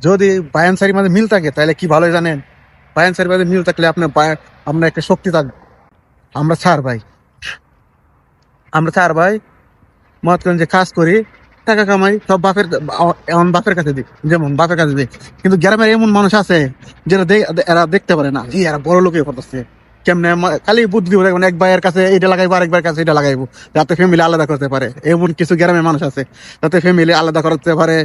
যদি বায়ানসারির মাঝে মিল থাকে তাহলে কি ভালোই জানেন, বায়ানসারির মাঝে মিল থাকলে আপনার একটা শক্তি থাকবে। আমরা ছাড় ভাই, আমরা ছাড় ভাই মত করেন যে কাজ করি, টাকা কামাই, সব এমন বাপের কাছে দিই, যেমন বাপের কাছে দিই। কিন্তু গ্রামের এমন মানুষ আছে যারা এরা দেখতে পারে না যে এরা বড় লোকে করতেছে কেমনে, খালি বুদ্ধি দিব, দেখবেন এক ভাইয়ের কাছে এটা লাগাইবো, আরেক ভাইয়ের কাছে এটা লাগাইবো, যাতে ফ্যামিলি আলাদা করতে পারে। এমন কিছু গ্রামের মানুষ আছে যাতে ফ্যামিলি আলাদা করতে পারে।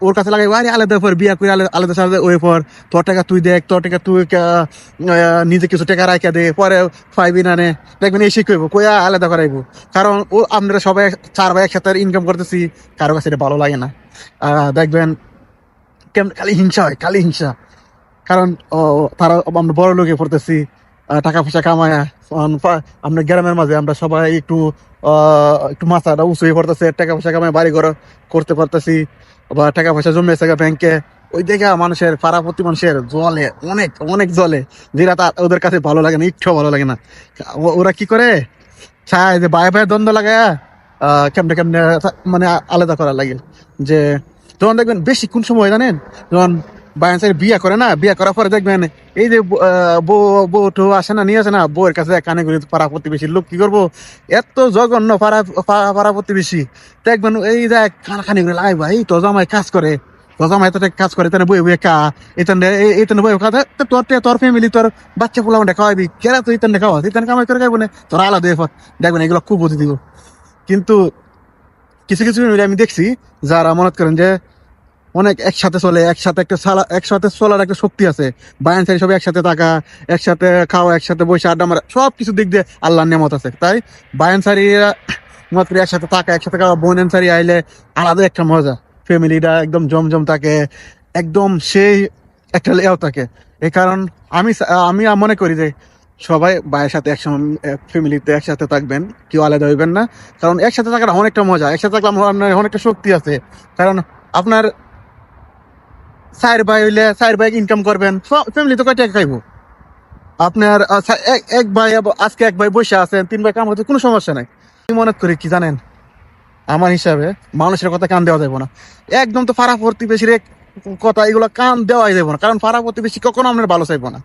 ওর কাছে লাগাইবো, আরে আলাদা পর বিয়া করে আলাদা সালাদা, ওই পর তোর টাকা তুই দেখ, তোর টাকা তুই নিজে কিছু টাকা রাখা দে, পরে পাইবি না নে, দেখবেন এই শিখবো কইয়া আলাদা করাইবো। কারণ ও আপনারা সবাই 4 ভাই একসাথে ইনকাম করতেছি, কারো কাছে এটা ভালো লাগে না। দেখবেন কেমন খালি হিংসা হয়, খালি হিংসা। কারণ তারা আমরা বড় লোকে পড়তেছি, টাকা পয়সা কামায়। আমরা গ্রামের মাঝে আমরা সবাই একটু মাথাটা উঁচু হয়ে পড়তেছে, টাকা পয়সা কামায় বাড়ি ঘর করতে পারতেছি, বা টাকা পয়সা জমিয়েছে ব্যাংকে। ওই দেখে মানুষের পাড়াপতি মানুষের জলে অনেক অনেক জলে, যেটা ওদের কাছে ভালো লাগে না, একটু ভালো লাগে না। ওরা কি করে চায় যে বায়ে বায়ে দ্বন্দ্ব লাগায় কেমনে কেমনে মানে আলাদা করা লাগে। যে যখন দেখবেন বেশি কোন সময় জানেন, যখন বায়ানসারি বিয়া করে না, বিয়া করার পরে দেখবেন এই যে বউ তো আসে না, নিয়ে আসে না, বউয়ের কাছে কানে করি পাড়া প্রতিবেশীর লোক কি করবো, এত জঘন্য পাড়া প্রতিবেশী দেখবেন এই যে খানি করে লাগাই ভাই, তো জামাই কাজ করে, তো জামাই তো কাজ করে, তাহলে বই বই কা এখানে বই খাওয়া তোর ফ্যামিলি তোর বাচ্চা পোলা খাওয়াবি, কেরা তো ইতান খাওয়া, ইতান কামাই করে খাইবো না, তোর আলাদা দেখবেন এগুলো খুব বুদ্ধি দিব। কিন্তু কিছু কিছু ফ্যামিলি আমি দেখছি যারা মনে করেন যে অনেক একসাথে চলে, একসাথে চলার একটা শক্তি আছে। বায়ানসারি সবাই একসাথে থাকা, একসাথে খাওয়া, একসাথে বসে আড্ডা মারা, সবকিছু দিক দিয়ে আল্লাহর নিয়ামত আছে। তাই বায়ানসারি মত করে একসাথে থাকা, একসাথে খাওয়া, বোনসারি আইলে আলাদা একটা মজা, ফ্যামিলিটা একদম জমজম থাকে, একদম সেই একটা লেয়াও থাকে। এই কারণ আমি আমি মনে করি যে সবাই ভাইয়ের সাথে একসময় ফ্যামিলিতে একসাথে থাকবেন, কেউ আলাদা হইবেন না। কারণ একসাথে থাকার অনেকটা মজা, একসাথে থাকলে আপনার অনেকটা শক্তি আছে। কারণ আপনার 4 ভাই হইলে 4 ভাই ইনকাম করবেন, ফ্যামিলি তো কয় টাকা খাইবো। আপনার এক ভাই, আজকে এক ভাই বসে আছেন, 3 ভাই কাম হচ্ছে, কোনো সমস্যা নাই। আমি মনে করি কি জানেন, আমার হিসাবে মানুষের কথা কান দেওয়া যাবে না। একদম তো পাড়া প্রতিবেশীর কথা এগুলো কান দেওয়াই যাবে না, কারণ পাড়া প্রতিবেশী কখনো আপনার ভালো চাইবো না।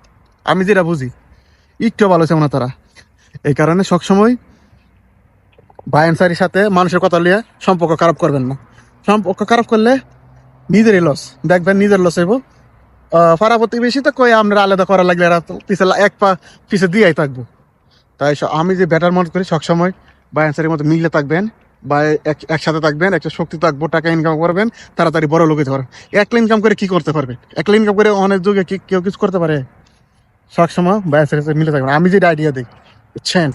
আমি যেটা বুঝি একটু ভালো চাইবো না তারা। এই কারণে সবসময় বায়ানসারির সাথে মানুষের কথা নিয়ে সম্পর্ক খারাপ করবেন না। সম্পর্ক খারাপ করলে নিজেরই লস, দেখবেন নিজের লস হইব। পাড়া প্রতিবেশী তো কই আমরা আলাদা করা লাগলে এরা তো এক পা পিছে দিয়েই থাকবো। তাই আমি যে বেটার মনে করি সবসময় বায়ানসারির মতো মিলে থাকবেন, বা একসাথে থাকবেন, একটা শক্তি থাকবো, টাকা ইনকাম করবেন, তাড়াতাড়ি বড় লোকে ধরেন। একলা ইনকাম করে কি করতে পারবে, একলা ইনকাম করে অনেক যুগে কেউ কিছু করতে পারে। সবসময় বায়ানসারির সাথে মিলে থাকবেন, আমি যেটা আইডিয়া দিই, বুঝছেন।